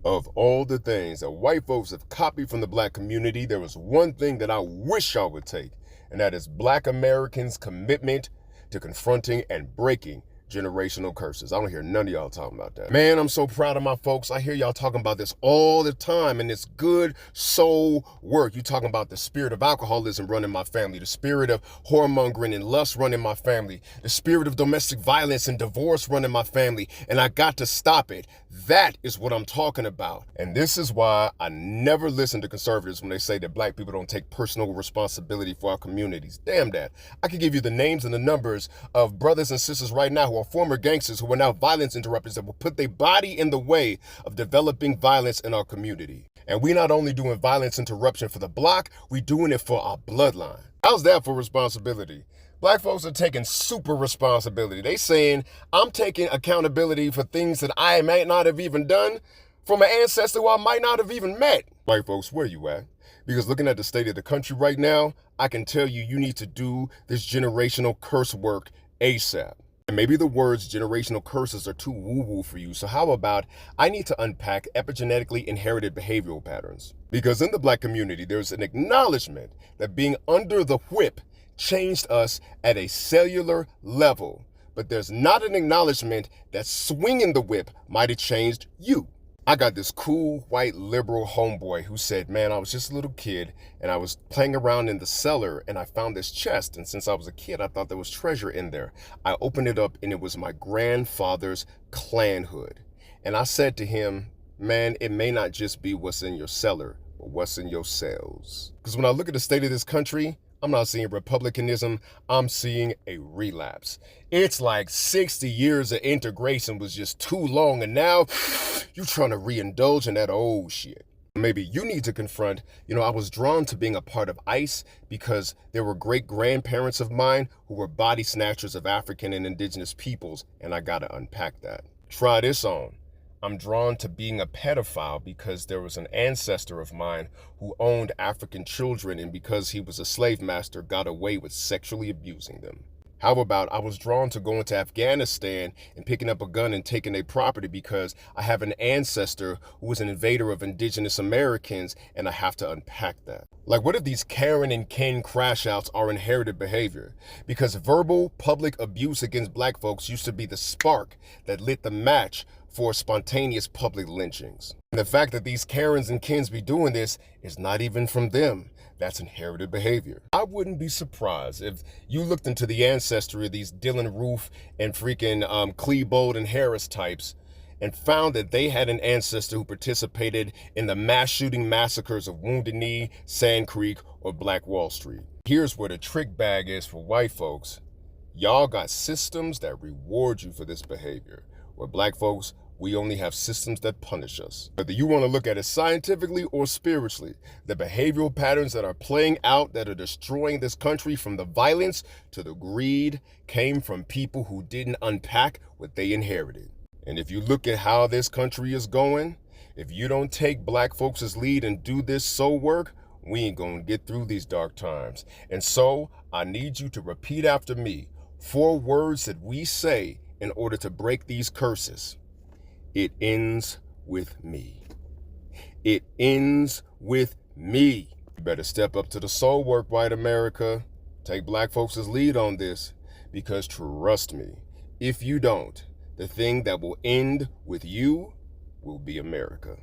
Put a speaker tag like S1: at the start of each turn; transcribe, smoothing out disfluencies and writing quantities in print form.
S1: Of all the things that white folks have copied from the black community, there was one thing that I wish y'all would take, and that is black Americans' commitment to confronting and breaking generational curses. I don't hear none of y'all talking about that. Man, I'm so proud of my folks. I hear y'all talking about this all the time, and it's good soul work. You talking about the spirit of alcoholism running my family, the spirit of whoremongering and lust running my family, the spirit of domestic violence and divorce running my family, and I got to stop it. That is what I'm talking about. And this is why I never listen to conservatives when they say that black people don't take personal responsibility for our communities. Damn that. I could give you the names and the numbers of brothers and sisters right now who are former gangsters who are now violence interrupters that will put their body in the way of developing violence in our community. And we not only doing violence interruption for the block, we doing it for our bloodline. How's that for responsibility? Black folks are taking super responsibility. They saying, I'm taking accountability for things that I might not have even done from an ancestor who I might not have even met. White folks, where you at? Because looking at the state of the country right now, I can tell you, you need to do this generational curse work ASAP. And maybe the words generational curses are too woo-woo for you, so how about I need to unpack epigenetically inherited behavioral patterns? Because in the black community, there's an acknowledgement that being under the whip changed us at a cellular level, but there's not an acknowledgement that swinging the whip might have changed you. I got this cool white liberal homeboy who said, man, I was just a little kid and I was playing around in the cellar and I found this chest, and since I was a kid I thought there was treasure in there. I opened it up and it was my grandfather's clan hood. And I said to him, man, it may not just be what's in your cellar, but what's in your cells. Because when I look at the state of this country, I'm not seeing republicanism, I'm seeing a relapse. It's like 60 years of integration was just too long, and now you're trying to reindulge in that old shit. Maybe you need to confront, I was drawn to being a part of ICE because there were great grandparents of mine who were body snatchers of African and indigenous peoples, and I gotta unpack that. Try this on. I'm drawn to being a pedophile because there was an ancestor of mine who owned African children, and because he was a slave master, got away with sexually abusing them. How about I was drawn to going to Afghanistan and picking up a gun and taking their property because I have an ancestor who was an invader of indigenous Americans, and I have to unpack that. Like, what if these Karen and Ken crash outs are inherited behavior? Because verbal public abuse against black folks used to be the spark that lit the match for spontaneous public lynchings. And the fact that these Karens and Kens be doing this is not even from them. That's inherited behavior. I wouldn't be surprised if you looked into the ancestry of these Dylan Roof and freaking Klebold and Harris types and found that they had an ancestor who participated in the mass shooting massacres of Wounded Knee, Sand Creek, or Black Wall Street. Here's where the trick bag is for white folks. Y'all got systems that reward you for this behavior, where black folks, we only have systems that punish us. Whether you want to look at it scientifically or spiritually, the behavioral patterns that are playing out that are destroying this country, from the violence to the greed, came from people who didn't unpack what they inherited. And if you look at how this country is going, if you don't take black folks' lead and do this soul work, we ain't gonna get through these dark times. And so I need you to repeat after me 4 words that we say in order to break these curses. It ends with me. It ends with me. You better step up to the soul work, white America. Take black folks' lead on this, because trust me, if you don't, the thing that will end with you will be America.